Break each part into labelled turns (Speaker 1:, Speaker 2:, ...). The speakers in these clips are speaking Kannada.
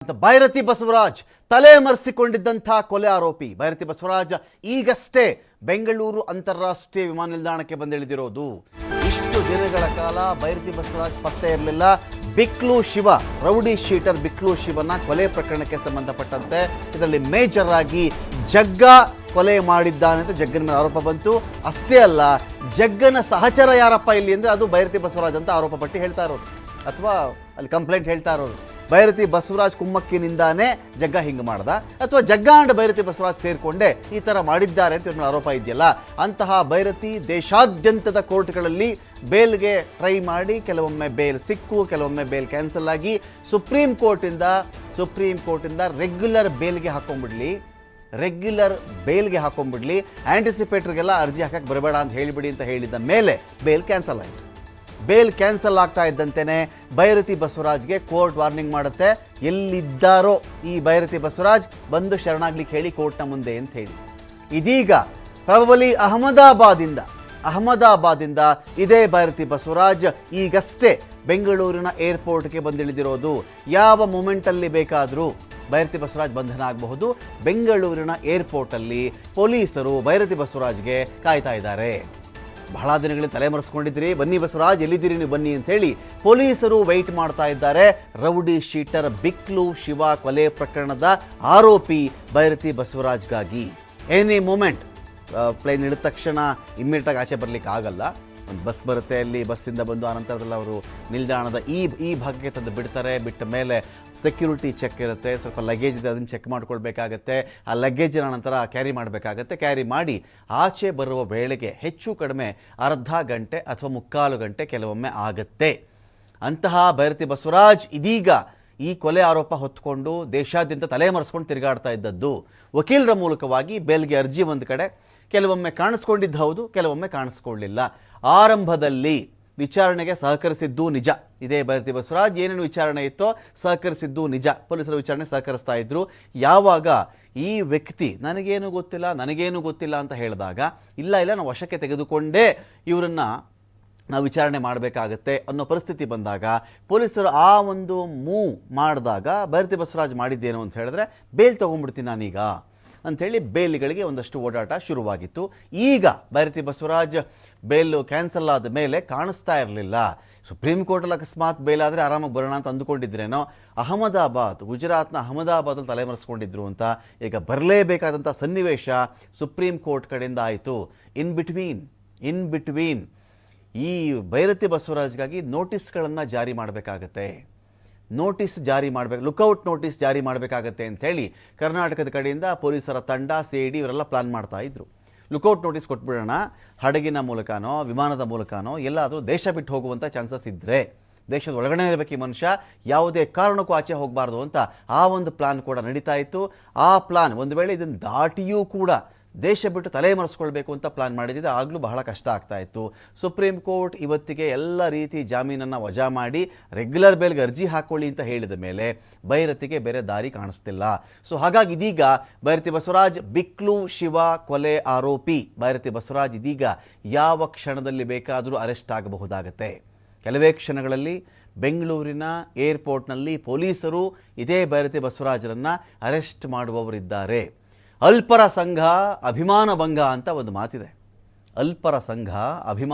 Speaker 1: ಭೈರತಿ ಬಸವರಾಜ್ ತಲೆಮರೆಸಿಕೊಂಡಿದ್ದಂಥ ಕೊಲೆ ಆರೋಪಿ ಭೈರತಿ ಬಸವರಾಜ್ ಈಗಷ್ಟೇ ಬೆಂಗಳೂರು ಅಂತಾರಾಷ್ಟ್ರೀಯ ವಿಮಾನ ನಿಲ್ದಾಣಕ್ಕೆ ಬಂದಿಳಿದಿರೋದು. ಇಷ್ಟು ದಿನಗಳ ಕಾಲ ಭೈರತಿ ಬಸವರಾಜ್ ಪತ್ತೆ ಇರಲಿಲ್ಲ. ಬಿಕ್ಲು ಶಿವ, ರೌಡಿ ಶೀಟರ್ ಬಿಕ್ಲು ಶಿವನ ಕೊಲೆ ಪ್ರಕರಣಕ್ಕೆ ಸಂಬಂಧಪಟ್ಟಂತೆ ಇದರಲ್ಲಿ ಮೇಜರ್ ಆಗಿ ಜಗ್ಗ ಕೊಲೆ ಮಾಡಿದ್ದಾನೆ ಅಂತ ಜಗ್ಗನ ಮೇಲೆ ಆರೋಪ ಬಂತು. ಅಷ್ಟೇ ಅಲ್ಲ, ಜಗ್ಗನ ಸಹಚರ ಯಾರಪ್ಪ ಇಲ್ಲಿ ಅಂದರೆ ಅದು ಭೈರತಿ ಬಸವರಾಜ್ ಅಂತ ಆರೋಪ ಪಟ್ಟಿ ಹೇಳ್ತಾ ಇರೋದು, ಅಥವಾ ಅಲ್ಲಿ ಕಂಪ್ಲೇಂಟ್ ಹೇಳ್ತಾ ಇರೋದು. ಭೈರತಿ ಬಸವರಾಜ್ ಕುಮ್ಮಕ್ಕಿನಿಂದಾನೇ ಜಗ್ಗ ಹಿಂಗೆ ಮಾಡ್ದ, ಅಥವಾ ಜಗ್ಗ ಅಂಡ್ ಭೈರತಿ ಬಸವರಾಜ್ ಸೇರಿಕೊಂಡೆ ಈ ಥರ ಮಾಡಿದ್ದಾರೆ ಅಂತ ಇವ್ರ ಆರೋಪ ಇದೆಯಲ್ಲ. ಅಂತಹ ಭೈರತಿ ದೇಶಾದ್ಯಂತದ ಕೋರ್ಟ್ಗಳಲ್ಲಿ ಬೇಲ್ಗೆ ಟ್ರೈ ಮಾಡಿ ಕೆಲವೊಮ್ಮೆ ಬೇಲ್ ಸಿಕ್ಕು, ಕೆಲವೊಮ್ಮೆ ಬೇಲ್ ಕ್ಯಾನ್ಸಲ್ ಆಗಿ ಸುಪ್ರೀಂ ಕೋರ್ಟಿಂದ ರೆಗ್ಯುಲರ್ ಬೇಲ್ಗೆ ಹಾಕೊಂಡ್ಬಿಡ್ಲಿ, ಆ್ಯಂಟಿಸಿಪೇಟ್ರಿಗೆಲ್ಲ ಅರ್ಜಿ ಹಾಕಕ್ಕೆ ಬರಬೇಡ ಅಂತ ಹೇಳಿಬಿಡಿ ಅಂತ ಹೇಳಿದ ಮೇಲೆ ಬೇಲ್ ಕ್ಯಾನ್ಸಲ್ ಆಯಿತು. ಬೇಲ್ ಕ್ಯಾನ್ಸಲ್ ಆಗ್ತಾ ಇದ್ದಂತೆಯೇ ಭೈರತಿ ಬಸವರಾಜ್ಗೆ ಕೋರ್ಟ್ ವಾರ್ನಿಂಗ್ ಮಾಡುತ್ತೆ, ಎಲ್ಲಿದ್ದಾರೋ ಈ ಭೈರತಿ ಬಸವರಾಜ್ ಬಂದು ಶರಣಾಗ್ಲಿಕ್ಕೆ ಹೇಳಿ ಕೋರ್ಟ್ನ ಮುಂದೆ ಅಂತ ಹೇಳಿ. ಇದೀಗ ಪ್ರಬಲಿ ಅಹಮದಾಬಾದಿಂದ ಇದೇ ಭೈರತಿ ಬಸವರಾಜ್ ಈಗಷ್ಟೇ ಬೆಂಗಳೂರಿನ ಏರ್ಪೋರ್ಟ್ಗೆ ಬಂದಿಳಿದಿರೋದು. ಯಾವ ಮೂಮೆಂಟಲ್ಲಿ ಬೇಕಾದರೂ ಭೈರತಿ ಬಸವರಾಜ್ ಬಂಧನ ಆಗಬಹುದು. ಬೆಂಗಳೂರಿನ ಏರ್ಪೋರ್ಟಲ್ಲಿ ಪೊಲೀಸರು ಭೈರತಿ ಬಸವರಾಜ್ಗೆ ಕಾಯ್ತಾ ಇದ್ದಾರೆ. ಬಹಳ ದಿನಗಳಿಂದ ತಲೆಮರೆಸ್ಕೊಂಡಿದ್ದೀರಿ, ಬನ್ನಿ ಬಸವರಾಜ್ ಎಲ್ಲಿದ್ದೀರಿ ನೀವು ಬನ್ನಿ ಅಂತ ಹೇಳಿ ಪೊಲೀಸರು ವೆಯ್ಟ್ ಮಾಡ್ತಾ ಇದ್ದಾರೆ. ರೌಡಿ ಶೀಟರ್ ಬಿಕ್ಲು ಶಿವ ಕೊಲೆ ಪ್ರಕರಣದ ಆರೋಪಿ ಭೈರತಿ ಬಸವರಾಜ್ಗಾಗಿ ಎನಿ ಮೂಮೆಂಟ್ ಪ್ಲೇನ್ ಇಳಿದ ತಕ್ಷಣ ಇಮ್ಮಿಡಿಯೇಟಾಗಿ ಆಚೆ ಬರಲಿಕ್ಕೆ ಆಗಲ್ಲ. ಒಂದು ಬಸ್ ಬರುತ್ತೆ, ಅಲ್ಲಿ ಬಸ್ಸಿಂದ ಬಂದು ಆನಂತರದಲ್ಲಿ ಅವರು ನಿಲ್ದಾಣದ ಈ ಭಾಗಕ್ಕೆ ತಂದು ಬಿಡ್ತಾರೆ. ಬಿಟ್ಟ ಮೇಲೆ ಸೆಕ್ಯೂರಿಟಿ ಚೆಕ್ ಇರುತ್ತೆ, ಸ್ವಲ್ಪ ಲಗೇಜ್ ಇದೆ ಅದನ್ನು ಚೆಕ್ ಮಾಡ್ಕೊಳ್ಬೇಕಾಗತ್ತೆ. ಆ ಲಗೇಜಿನ ನಂತರ ಕ್ಯಾರಿ ಮಾಡಬೇಕಾಗತ್ತೆ. ಕ್ಯಾರಿ ಮಾಡಿ ಆಚೆ ಬರುವ ವೇಳೆಗೆ ಹೆಚ್ಚು ಕಡಿಮೆ ಅರ್ಧ ಗಂಟೆ ಅಥವಾ ಮುಕ್ಕಾಲು ಗಂಟೆ ಕೆಲವೊಮ್ಮೆ ಆಗುತ್ತೆ. ಅಂತಹ ಭೈರತಿ ಬಸವರಾಜ್ ಇದೀಗ ಈ ಕೊಲೆ ಆರೋಪ ಹೊತ್ತುಕೊಂಡು ದೇಶಾದ್ಯಂತ ತಲೆಮರೆಸ್ಕೊಂಡು ತಿರುಗಾಡ್ತಾ ಇದ್ದದ್ದು. ವಕೀಲರ ಮೂಲಕವಾಗಿ ಬೇಲ್ಗೆ ಅರ್ಜಿ ಒಂದು ಕಡೆ, ಕೆಲವೊಮ್ಮೆ ಕಾಣಿಸ್ಕೊಂಡಿದ್ದು ಹೌದು, ಕೆಲವೊಮ್ಮೆ ಕಾಣಿಸ್ಕೊಳ್ಳಿಲ್ಲ. ಆರಂಭದಲ್ಲಿ ವಿಚಾರಣೆಗೆ ಸಹಕರಿಸಿದ್ದು ನಿಜ. ಇದೇ ಭೈರತಿ ಬಸವರಾಜ್ ಏನೇನು ವಿಚಾರಣೆ ಇತ್ತೋ ಸಹಕರಿಸಿದ್ದು ನಿಜ. ಪೊಲೀಸರು ವಿಚಾರಣೆಗೆ ಸಹಕರಿಸ್ತಾ ಇದ್ರು. ಯಾವಾಗ ಈ ವ್ಯಕ್ತಿ ನನಗೇನು ಗೊತ್ತಿಲ್ಲ ಅಂತ ಹೇಳಿದಾಗ, ಇಲ್ಲ ನಾವು ವಶಕ್ಕೆ ತೆಗೆದುಕೊಂಡೇ ಇವರನ್ನು ನಾವು ವಿಚಾರಣೆ ಮಾಡಬೇಕಾಗತ್ತೆ ಅನ್ನೋ ಪರಿಸ್ಥಿತಿ ಬಂದಾಗ, ಪೊಲೀಸರು ಆ ಒಂದು ಮೂವ್ ಮಾಡಿದಾಗ ಭೈರತಿ ಬಸವರಾಜ್ ಮಾಡಿದ್ದೇನು ಅಂತ ಹೇಳಿದ್ರೆ, ಬೇಲ್ ತೊಗೊಂಡ್ಬಿಡ್ತೀನಿ ನಾನೀಗ ಅಂಥೇಳಿ ಬೇಲ್ಗಳಿಗೆ ಒಂದಷ್ಟು ಓಡಾಟ ಶುರುವಾಗಿತ್ತು. ಈಗ ಭೈರತಿ ಬಸವರಾಜ್ ಬೇಲು ಕ್ಯಾನ್ಸಲ್ ಆದ ಮೇಲೆ ಕಾಣಿಸ್ತಾ ಇರಲಿಲ್ಲ. ಸುಪ್ರೀಂ ಕೋರ್ಟಲ್ಲಿ ಅಕಸ್ಮಾತ್ ಬೇಲ್ ಆದರೆ ಆರಾಮಾಗಿ ಬರೋಣ ಅಂತ ಅಂದುಕೊಂಡಿದ್ರೇನೋ, ಗುಜರಾತ್ನ ಅಹಮದಾಬಾದಲ್ಲಿ ತಲೆಮರೆಸ್ಕೊಂಡಿದ್ರು ಅಂತ ಈಗ ಬರಲೇಬೇಕಾದಂಥ ಸನ್ನಿವೇಶ ಸುಪ್ರೀಂ ಕೋರ್ಟ್ ಕಡೆಯಿಂದ ಆಯಿತು. ಇನ್ ಬಿಟ್ವೀನ್ ಈ ಭೈರತಿ ಬಸವರಾಜ್ಗಾಗಿ ನೋಟಿಸ್ಗಳನ್ನು ಜಾರಿ ಮಾಡಬೇಕಾಗತ್ತೆ. ಲುಕೌಟ್ ನೋಟಿಸ್ ಜಾರಿ ಮಾಡಬೇಕಾಗತ್ತೆ ಅಂಥೇಳಿ ಕರ್ನಾಟಕದ ಕಡೆಯಿಂದ ಪೊಲೀಸರ ತಂಡ, CID ಇವರೆಲ್ಲ ಪ್ಲಾನ್ ಮಾಡ್ತಾ ಇದ್ರು. ಲುಕೌಟ್ ನೋಟಿಸ್ ಕೊಟ್ಬಿಡೋಣ, ಹಡಗಿನ ಮೂಲಕನೋ ವಿಮಾನದ ಮೂಲಕನೋ ಎಲ್ಲಾದರೂ ದೇಶ ಬಿಟ್ಟು ಹೋಗುವಂಥ ಚಾನ್ಸಸ್ ಇದ್ದರೆ, ದೇಶದ ಒಳಗಡೆ ಇರಬೇಕು ಈ ಮನುಷ್ಯ, ಯಾವುದೇ ಕಾರಣಕ್ಕೂ ಆಚೆ ಹೋಗಬಾರ್ದು ಅಂತ ಆ ಒಂದು ಪ್ಲಾನ್ ಕೂಡ ನಡೀತಾ ಇತ್ತು. ಆ ಪ್ಲಾನ್ ಒಂದು ವೇಳೆ ಇದನ್ನು ದಾಟಿಯೂ ಕೂಡ ದೇಶ ಬಿಟ್ಟು ತಲೆಮರೆಸ್ಕೊಳ್ಬೇಕು ಅಂತ ಪ್ಲಾನ್ ಮಾಡಿದ್ದೆ, ಆಗಲೂ ಬಹಳ ಕಷ್ಟ ಆಗ್ತಾ ಇತ್ತು. ಸುಪ್ರೀಂ ಕೋರ್ಟ್ ಇವತ್ತಿಗೆ ಎಲ್ಲ ರೀತಿ ಜಾಮೀನನ್ನು ವಜಾ ಮಾಡಿ ರೆಗ್ಯುಲರ್ ಬೇಲ್ಗೆ ಅರ್ಜಿ ಹಾಕ್ಕೊಳ್ಳಿ ಅಂತ ಹೇಳಿದ ಮೇಲೆ ಭೈರತಿಗೆ ಬೇರೆ ದಾರಿ ಕಾಣಿಸ್ತಿಲ್ಲ. ಸೊ ಹಾಗಾಗಿ ಇದೀಗ ಭೈರತಿ ಬಸವರಾಜ್ ಬಿಕ್ಲು ಶಿವ ಕೊಲೆ ಆರೋಪಿ ಭೈರತಿ ಬಸವರಾಜ್ ಇದೀಗ ಯಾವ ಕ್ಷಣದಲ್ಲಿ ಬೇಕಾದರೂ ಅರೆಸ್ಟ್ ಆಗಬಹುದಾಗತ್ತೆ. ಕೆಲವೇ ಕ್ಷಣಗಳಲ್ಲಿ ಬೆಂಗಳೂರಿನ ಏರ್ಪೋರ್ಟ್ನಲ್ಲಿ ಪೊಲೀಸರು ಇದೇ ಭೈರತಿ ಬಸವರಾಜರನ್ನು ಅರೆಸ್ಟ್ ಮಾಡುವವರಿದ್ದಾರೆ. ಅಲ್ಪರ ಸಂಘ ಅಭಿಮಾನ ಭಂಗ ಅಂತ ಒಂದು ಮಾತಿದೆ.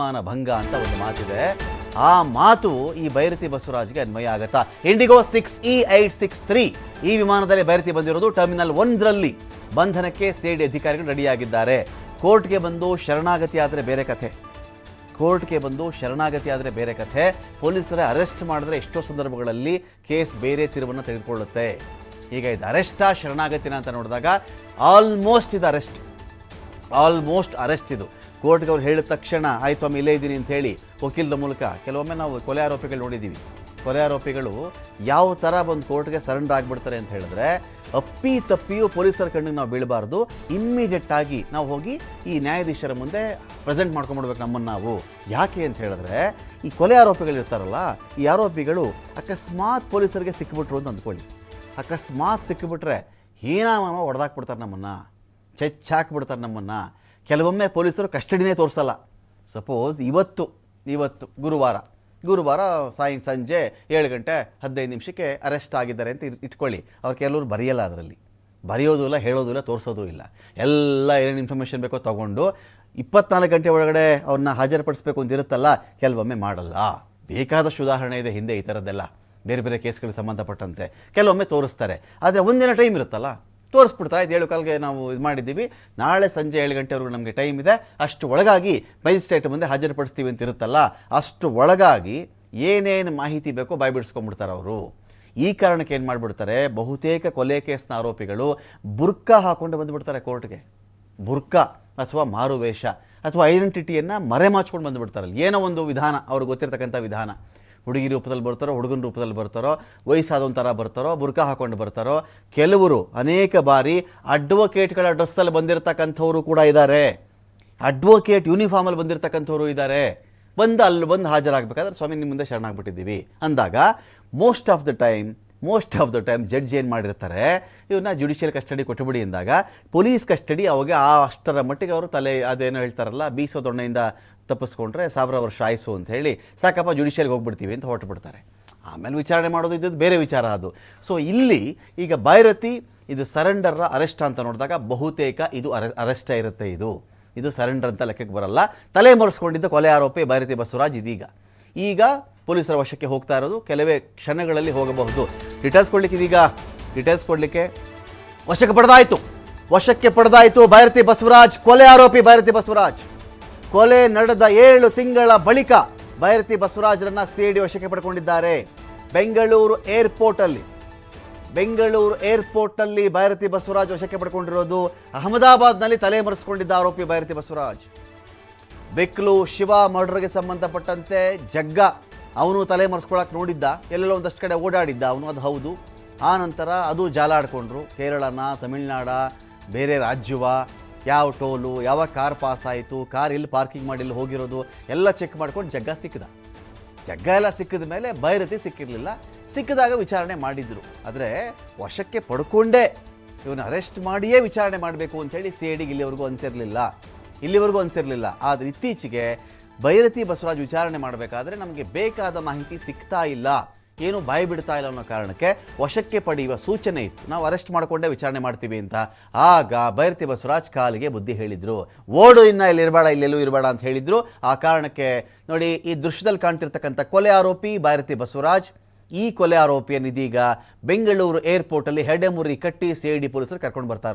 Speaker 1: ಆ ಮಾತು ಈ ಭೈರತಿ ಬಸವರಾಜ್ಗೆ ಅನ್ವಯ ಆಗತ್ತಾ? ಇಂಡಿಗೋ 6E863 ಈ ವಿಮಾನದಲ್ಲಿ ಭೈರತಿ ಬಂದಿರೋದು. ಟರ್ಮಿನಲ್ 1ರಲ್ಲಿ ಬಂಧನಕ್ಕೆ CID ಅಧಿಕಾರಿಗಳು ರೆಡಿಯಾಗಿದ್ದಾರೆ. ಕೋರ್ಟ್ಗೆ ಬಂದು ಶರಣಾಗತಿ ಆದರೆ ಬೇರೆ ಕಥೆ. ಪೊಲೀಸರೇ ಅರೆಸ್ಟ್ ಮಾಡಿದ್ರೆ ಎಷ್ಟೋ ಸಂದರ್ಭಗಳಲ್ಲಿ ಕೇಸ್ ಬೇರೆ ತಿರುವನ್ನು ತೆಗೆದುಕೊಳ್ಳುತ್ತೆ. ಈಗ ಇದು ಅರೆಸ್ಟಾ ಶರಣಾಗತಿನ ಅಂತ ನೋಡಿದಾಗ ಆಲ್ಮೋಸ್ಟ್ ಅರೆಸ್ಟ್ ಇದು. ಕೋರ್ಟ್ಗೆ ಅವ್ರು ಹೇಳಿದ ತಕ್ಷಣ ಆಯ್ತು ಸ್ವಾಮಿ ಇಲ್ಲೇ ಇದ್ದೀನಿ ಅಂತ ಹೇಳಿ ವಕೀಲದ ಮೂಲಕ, ಕೆಲವೊಮ್ಮೆ ನಾವು ಕೊಲೆ ಆರೋಪಿಗಳು ನೋಡಿದ್ದೀವಿ. ಕೊಲೆ ಆರೋಪಿಗಳು ಯಾವ ಥರ ಬಂದು ಕೋರ್ಟ್ಗೆ ಸರೆಂಡರ್ ಆಗಿಬಿಡ್ತಾರೆ ಅಂತ ಹೇಳಿದ್ರೆ, ತಪ್ಪಿಯೂ ಪೊಲೀಸರ ಕಣ್ಣಿಗೆ ನಾವು ಬೀಳಬಾರ್ದು, ಇಮ್ಮಿಡಿಯೇಟಾಗಿ ನಾವು ಹೋಗಿ ಈ ನ್ಯಾಯಾಧೀಶರ ಮುಂದೆ ಪ್ರೆಸೆಂಟ್ ಮಾಡ್ಕೊಂಡ್ಬಿಡ್ಬೇಕು ನಮ್ಮನ್ನು ನಾವು. ಯಾಕೆ ಅಂತ ಹೇಳಿದ್ರೆ, ಈ ಕೊಲೆ ಆರೋಪಿಗಳಿರ್ತಾರಲ್ಲ, ಈ ಆರೋಪಿಗಳು ಅಕಸ್ಮಾತ್ ಪೊಲೀಸರಿಗೆ ಸಿಕ್ಕಿಬಿಟ್ರು ಅಂತ ಅಂದ್ಕೊಳ್ಳಿ. ಅಕಸ್ಮಾತ್ ಸಿಕ್ಕಿಬಿಟ್ರೆ ಹೀನಾಮ ಹೊಡೆದಾಕ್ಬಿಡ್ತಾರೆ ನಮ್ಮನ್ನು, ಚೆಚ್ಚಾಕ್ಬಿಡ್ತಾರೆ ನಮ್ಮನ್ನು. ಕೆಲವೊಮ್ಮೆ ಪೊಲೀಸರು ಕಸ್ಟಡಿನೇ ತೋರಿಸಲ್ಲ. ಸಪೋಸ್ ಇವತ್ತು ಗುರುವಾರ ಗುರುವಾರ ಸಂಜೆ 7:15 ಅರೆಸ್ಟ್ ಆಗಿದ್ದಾರೆ ಅಂತ ಇಟ್ಕೊಳ್ಳಿ. ಅವ್ರು ಕೆಲವರು ಬರೆಯಲ್ಲ, ಅದರಲ್ಲಿ ಬರೆಯೋದು ಇಲ್ಲ, ಹೇಳೋದು ಇಲ್ಲ, ತೋರಿಸೋದು ಇಲ್ಲ. ಎಲ್ಲ ಏನೇನು ಇನ್ಫಾರ್ಮೇಷನ್ ಬೇಕೋ ತೊಗೊಂಡು 24 ಗಂಟೆ ಒಳಗಡೆ ಅವ್ರನ್ನ ಹಾಜರುಪಡಿಸ್ಬೇಕು ಅಂತ ಇರುತ್ತಲ್ಲ, ಕೆಲವೊಮ್ಮೆ ಮಾಡಲ್ಲ. ಬೇಕಾದಷ್ಟು ಉದಾಹರಣೆ ಇದೆ ಹಿಂದೆ ಈ ಥರದ್ದೆಲ್ಲ, ಬೇರೆ ಬೇರೆ ಕೇಸ್ಗಳಿಗೆ ಸಂಬಂಧಪಟ್ಟಂತೆ. ಕೆಲವೊಮ್ಮೆ ತೋರಿಸ್ತಾರೆ, ಆದರೆ ಒಂದಿನ ಟೈಮ್ ಇರುತ್ತಲ್ಲ, ತೋರಿಸ್ಬಿಡ್ತಾರೆ. 7:15ಗೆ ನಾವು ಇದು ಮಾಡಿದ್ದೀವಿ, ನಾಳೆ ಸಂಜೆ 7 ಗಂಟೆವರೆಗೂ ನಮಗೆ ಟೈಮ್ ಇದೆ, ಅಷ್ಟು ಒಳಗಾಗಿ ಮ್ಯಾಜಿಸ್ಟ್ರೇಟ್ ಮುಂದೆ ಹಾಜರುಪಡಿಸ್ತೀವಿ ಅಂತ ಇರುತ್ತಲ್ಲ, ಅಷ್ಟು ಒಳಗಾಗಿ ಏನೇನು ಮಾಹಿತಿ ಬೇಕೋ ಬಾಯ್ಬಿಡಿಸ್ಕೊಂಡ್ಬಿಡ್ತಾರೆ ಅವರು. ಈ ಕಾರಣಕ್ಕೆ ಏನು ಮಾಡಿಬಿಡ್ತಾರೆ, ಬಹುತೇಕ ಕೊಲೆ ಕೇಸ್ನ ಆರೋಪಿಗಳು ಬುರ್ಕಾ ಹಾಕ್ಕೊಂಡು ಬಂದುಬಿಡ್ತಾರೆ ಕೋರ್ಟ್ಗೆ. ಬುರ್ಕಾ ಅಥವಾ ಮಾರುವೇಷ ಅಥವಾ ಐಡೆಂಟಿಟಿಯನ್ನು ಮರೆಮಾಚ್ಕೊಂಡು ಬಂದುಬಿಡ್ತಾರಲ್ಲ, ಏನೋ ಒಂದು ವಿಧಾನ, ಅವ್ರಿಗೆ ಗೊತ್ತಿರ್ತಕ್ಕಂಥ ವಿಧಾನ. ಹುಡುಗಿ ರೂಪದಲ್ಲಿ ಬರ್ತಾರೋ, ಹುಡುಗನ ರೂಪದಲ್ಲಿ ಬರ್ತಾರೋ, ವಯಸ್ಸಾದೊಂಥರ ಬರ್ತಾರೋ, ಬುರ್ಕಾ ಹಾಕ್ಕೊಂಡು ಬರ್ತಾರೋ. ಕೆಲವರು ಅನೇಕ ಬಾರಿ ಅಡ್ವೊಕೇಟ್ಗಳ ಡ್ರೆಸ್ಸಲ್ಲಿ ಬಂದಿರತಕ್ಕಂಥವರು ಕೂಡ ಇದ್ದಾರೆ, ಅಡ್ವೊಕೇಟ್ ಯೂನಿಫಾರ್ಮಲ್ಲಿ ಬಂದಿರತಕ್ಕಂಥವ್ರು ಇದ್ದಾರೆ. ಅಲ್ಲಿ ಬಂದು ಹಾಜರಾಗಬೇಕಾದ್ರೆ ಸ್ವಾಮಿ ನಿಮ್ಮ ಮುಂದೆ ಶರಣಾಗ್ಬಿಟ್ಟಿದ್ದೀವಿ ಅಂದಾಗ most of the time judge ಏನು ಮಾಡಿರ್ತಾರೆ, ಇವನ್ನ ಜುಡಿಷಿಯಲ್ ಕಸ್ಟಡಿ ಕೊಟ್ಟುಬಿಡಿ ಅಂದಾಗ ಪೊಲೀಸ್ ಕಸ್ಟಡಿ ಅವಾಗ ಅಷ್ಟರ ಮಟ್ಟಿಗೆ ಅವರು ಅದೇನೋ ಹೇಳ್ತಾರಲ್ಲ, ಬೀಸೋ ದೊಣ್ಣೆಯಿಂದ ತಪ್ಪಿಸ್ಕೊಂಡ್ರೆ 1000 ವರ್ಷ ಆಯಿಸು ಅಂತ ಹೇಳಿ ಸಾಕಪ್ಪ ಜುಡಿಷಿಯಲ್ಗೆ ಹೋಗ್ಬಿಡ್ತೀವಿ ಅಂತ ಹೊರಟುಬಿಡ್ತಾರೆ. ಆಮೇಲೆ ವಿಚಾರಣೆ ಮಾಡೋದು ಇದ್ದದ್ದು ಬೇರೆ ವಿಚಾರ ಅದು. ಸೊ ಇಲ್ಲಿ ಈಗ ಭೈರತಿ ಇದು ಸರೆಂಡರ್ ಅರೆಸ್ಟ್ ಅಂತ ನೋಡಿದಾಗ ಬಹುತೇಕ ಇದು ಅರೆಸ್ಟೇ ಇರುತ್ತೆ. ಇದು ಸರೆಂಡರ್ ಅಂತ ಲೆಕ್ಕಕ್ಕೆ ಬರಲ್ಲ. ತಲೆ ಮರೆಸ್ಕೊಂಡಿದ್ದ ಕೊಲೆ ಆರೋಪಿ ಭೈರತಿ ಬಸವರಾಜ್ ಈಗ ಪೊಲೀಸರ ವಶಕ್ಕೆ ಹೋಗ್ತಾ ಇರೋದು, ಕೆಲವೇ ಕ್ಷಣಗಳಲ್ಲಿ ಹೋಗಬಹುದು. ಡೀಟೇಲ್ಸ್ ಕೊಡಲಿಕ್ಕೆ ವಶಕ್ಕೆ ಪಡೆದಾಯಿತು ಭೈರತಿ ಬಸವರಾಜ್, ಕೊಲೆ ಆರೋಪಿ ಭೈರತಿ ಬಸವರಾಜ್. ಕೊಲೆ ನಡೆದ 7 ತಿಂಗಳ ಬಳಿಕ ಭೈರತಿ ಬಸವರಾಜ್ರನ್ನ ಸಿಐಡಿ ವಶಕ್ಕೆ ಪಡ್ಕೊಂಡಿದ್ದಾರೆ. ಬೆಂಗಳೂರು ಏರ್ಪೋರ್ಟ್ನಲ್ಲಿ ಭೈರತಿ ಬಸವರಾಜ್ ವಶಕ್ಕೆ ಪಡ್ಕೊಂಡಿರೋದು. ಅಹಮದಾಬಾದ್ನಲ್ಲಿ ತಲೆ ಮರೆಸಿಕೊಂಡಿದ್ದ ಆರೋಪಿ ಭೈರತಿ ಬಸವರಾಜ್. ಬೆಕ್ಲು ಶಿವ ಮರ್ಡರ್ಗೆ ಸಂಬಂಧಪಟ್ಟಂತೆ ಜಗ್ಗ ಅವನು ತಲೆ ಮರೆಸ್ಕೊಳಕ್ಕೆ ನೋಡಿದ್ದ, ಎಲ್ಲೆಲ್ಲೋ ಒಂದಷ್ಟು ಕಡೆ ಓಡಾಡಿದ್ದ ಅವನು, ಅದು ಹೌದು. ಆ ನಂತರ ಅದು ಜಾಲಾಡ್ಕೊಂಡ್ರು. ಕೇರಳನ, ತಮಿಳ್ನಾಡ, ಬೇರೆ ರಾಜ್ಯವ, ಯಾವ ಟೋಲು, ಯಾವ ಕಾರ್ ಪಾಸ್ ಆಯಿತು, ಕಾರ್ ಇಲ್ಲಿ ಪಾರ್ಕಿಂಗ್ ಮಾಡಿ ಇಲ್ಲಿ ಹೋಗಿರೋದು ಎಲ್ಲ ಚೆಕ್ ಮಾಡ್ಕೊಂಡು ಜಗ್ಗ ಎಲ್ಲ ಸಿಕ್ಕಿದ ಮೇಲೆ ಭೈರತಿ ಸಿಕ್ಕಿರಲಿಲ್ಲ. ಸಿಕ್ಕಿದಾಗ ವಿಚಾರಣೆ ಮಾಡಿದ್ರು. ಆದರೆ ವಶಕ್ಕೆ ಪಡ್ಕೊಂಡೇ ಇವನು ಅರೆಸ್ಟ್ ಮಾಡಿಯೇ ವಿಚಾರಣೆ ಮಾಡಬೇಕು ಅಂಥೇಳಿ ಸಿಐಡಿಗೆ ಇಲ್ಲಿವರೆಗೂ ಅನಿಸಿರಲಿಲ್ಲ. ಆದರೆ ಇತ್ತೀಚೆಗೆ ಭೈರತಿ ಬಸವರಾಜ್ ವಿಚಾರಣೆ ಮಾಡಬೇಕಾದ್ರೆ ನಮಗೆ ಬೇಕಾದ ಮಾಹಿತಿ ಸಿಗ್ತಾ ಇಲ್ಲ, ಏನು ಬಾಯಿ ಬಿಡ್ತಾ ಇಲ್ಲ ಅನ್ನೋ ಕಾರಣಕ್ಕೆ ವಶಕ್ಕೆ ಪಡೆಯುವ ಸೂಚನೆ ಇತ್ತು, ನಾವು ಅರೆಸ್ಟ್ ಮಾಡಿಕೊಂಡೇ ವಿಚಾರಣೆ ಮಾಡ್ತೀವಿ ಅಂತ. ಆಗ ಭೈರತಿ ಬಸವರಾಜ್ ಕಾಲಿಗೆ ಬುದ್ಧಿ ಹೇಳಿದರು, ಓಡು, ಇಲ್ಲೆಲ್ಲೂ ಇರಬೇಡ ಅಂತ ಹೇಳಿದರು. ಆ ಕಾರಣಕ್ಕೆ ನೋಡಿ, ಈ ದೃಶ್ಯದಲ್ಲಿ ಕಾಣ್ತಿರ್ತಕ್ಕಂಥ ಕೊಲೆ ಆರೋಪಿ ಭೈರತಿ ಬಸವರಾಜ್, ಈ ಕೊಲೆ ಆರೋಪಿಯನ್ನು ಇದೀಗ ಬೆಂಗಳೂರು ಏರ್ಪೋರ್ಟಲ್ಲಿ ಹೆಡೆಮುರಿ ಕಟ್ಟಿ ಸಿಐಡಿ ಪೊಲೀಸರು ಕರ್ಕೊಂಡು ಬರ್ತಾ ಇರೋದು.